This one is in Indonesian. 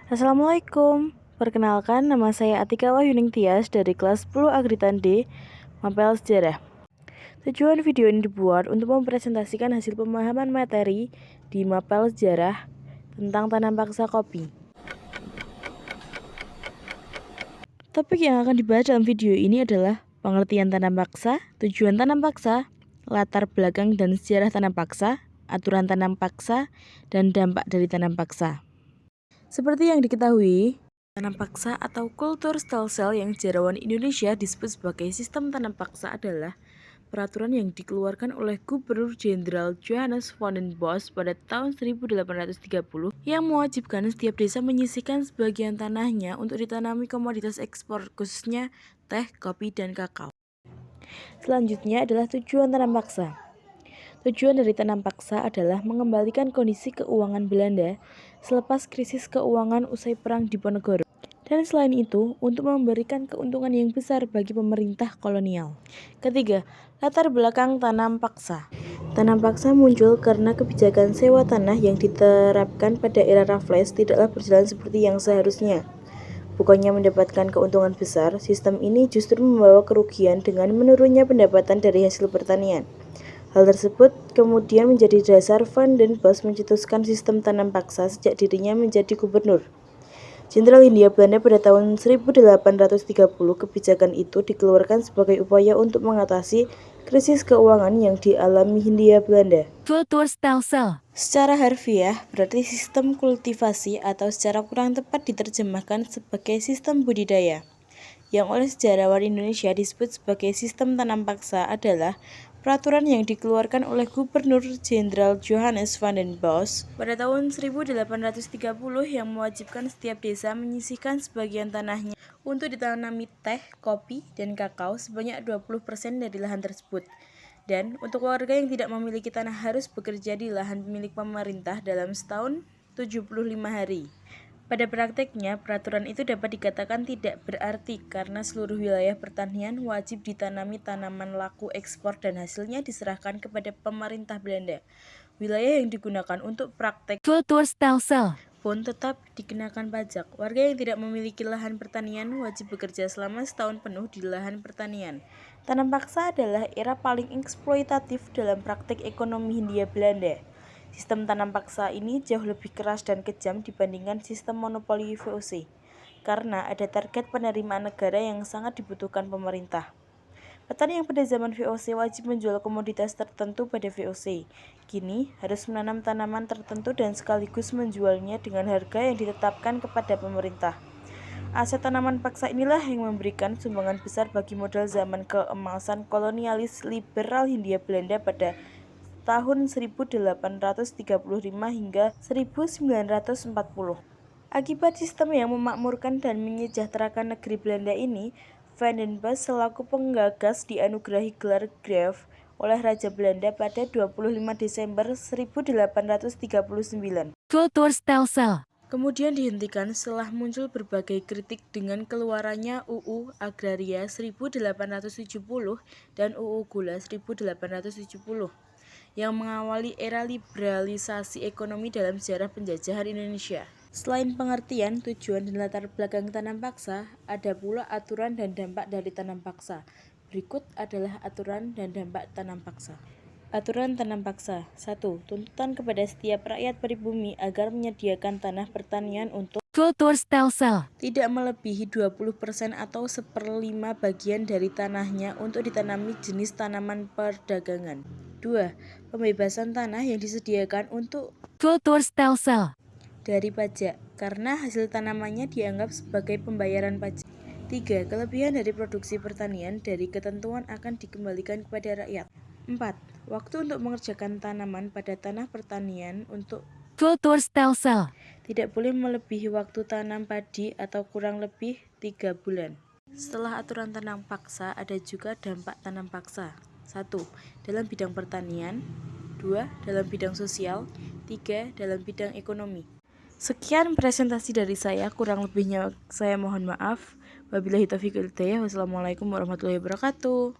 Assalamualaikum, perkenalkan nama saya Atika Wahyuning Tias dari kelas 10 Agritan D, Mapel Sejarah. Tujuan video ini dibuat untuk mempresentasikan hasil pemahaman materi di Mapel Sejarah tentang tanam paksa kopi. Topik yang akan dibahas dalam video ini adalah pengertian tanam paksa, tujuan tanam paksa, latar belakang dan sejarah tanam paksa, aturan tanam paksa, dan dampak dari tanam paksa. Seperti yang diketahui, tanam paksa atau kultur stem cell yang sejarawan Indonesia disebut sebagai sistem tanam paksa adalah peraturan yang dikeluarkan oleh Gubernur Jenderal Johannes van den Bos pada tahun 1830 yang mewajibkan setiap desa menyisihkan sebagian tanahnya untuk ditanami komoditas ekspor khususnya teh, kopi, dan kakao. Selanjutnya adalah tujuan tanam paksa. Tujuan dari tanam paksa adalah mengembalikan kondisi keuangan Belanda selepas krisis keuangan usai Perang Diponegoro. Dan selain itu, untuk memberikan keuntungan yang besar bagi pemerintah kolonial. Ketiga, latar belakang tanam paksa. Tanam paksa muncul karena kebijakan sewa tanah yang diterapkan pada era Raffles tidaklah berjalan seperti yang seharusnya. Bukannya mendapatkan keuntungan besar, sistem ini justru membawa kerugian dengan menurunnya pendapatan dari hasil pertanian. Hal tersebut kemudian menjadi dasar Van den Bos mencetuskan sistem tanam paksa sejak dirinya menjadi gubernur Jenderal Hindia Belanda pada tahun 1830. Kebijakan itu dikeluarkan sebagai upaya untuk mengatasi krisis keuangan yang dialami Hindia Belanda. Kultur stem cell. Secara harfiah, berarti sistem kultivasi atau secara kurang tepat diterjemahkan sebagai sistem budidaya. Yang oleh sejarawan Indonesia disebut sebagai sistem tanam paksa adalah peraturan yang dikeluarkan oleh Gubernur Jenderal Johannes van den Bos pada tahun 1830 yang mewajibkan setiap desa menyisihkan sebagian tanahnya untuk ditanami teh, kopi, dan kakao sebanyak 20% dari lahan tersebut. Dan untuk warga yang tidak memiliki tanah harus bekerja di lahan milik pemerintah dalam setahun 75 hari. Pada prakteknya, peraturan itu dapat dikatakan tidak berarti karena seluruh wilayah pertanian wajib ditanami tanaman laku ekspor dan hasilnya diserahkan kepada pemerintah Belanda. Wilayah yang digunakan untuk praktek Kultur stem cell pun tetap dikenakan pajak. Warga yang tidak memiliki lahan pertanian wajib bekerja selama setahun penuh di lahan pertanian. Tanam paksa adalah era paling eksploitatif dalam praktek ekonomi Hindia Belanda. Sistem tanam paksa ini jauh lebih keras dan kejam dibandingkan sistem monopoli VOC, karena ada target penerimaan negara yang sangat dibutuhkan pemerintah. Petani yang pada zaman VOC wajib menjual komoditas tertentu pada VOC. Kini harus menanam tanaman tertentu dan sekaligus menjualnya dengan harga yang ditetapkan kepada pemerintah. Aset tanaman paksa inilah yang memberikan sumbangan besar bagi modal zaman keemasan kolonialis liberal Hindia Belanda pada tahun 1835 hingga 1940. Akibat sistem yang memakmurkan dan menyejahterakan negeri Belanda ini, Van den Bos selaku penggagas dianugerahi gelar Graaf oleh Raja Belanda pada 25 Desember 1839. Kultur stem cell. Kemudian dihentikan setelah muncul berbagai kritik dengan keluarannya UU Agraria 1870 dan UU Gula 1870 yang mengawali era liberalisasi ekonomi dalam sejarah penjajahan Indonesia. Selain pengertian, tujuan, dan latar belakang tanam paksa, ada pula aturan dan dampak dari tanam paksa. Berikut adalah aturan dan dampak tanam paksa. Aturan tanam paksa. 1. Tuntutan kepada setiap rakyat pribumi agar menyediakan tanah pertanian untuk Kultur stem cell tidak melebihi 20% atau 1/5 bagian dari tanahnya untuk ditanami jenis tanaman perdagangan. 2. Pembebasan tanah yang disediakan untuk kultur stem cell dari pajak, karena hasil tanamannya dianggap sebagai pembayaran pajak. 3. Kelebihan dari produksi pertanian dari ketentuan akan dikembalikan kepada rakyat. 4. Waktu untuk mengerjakan tanaman pada tanah pertanian untuk kultur stem cell tidak boleh melebihi waktu tanam padi atau kurang lebih 3 bulan. Setelah aturan tanam paksa, ada juga dampak tanam paksa. 1. Dalam bidang pertanian. 2. Dalam bidang sosial. 3. Dalam bidang ekonomi. Sekian presentasi dari saya, kurang lebihnya saya mohon maaf. Wabillahi taufiq wal hidayah. Wassalamualaikum warahmatullahi wabarakatuh.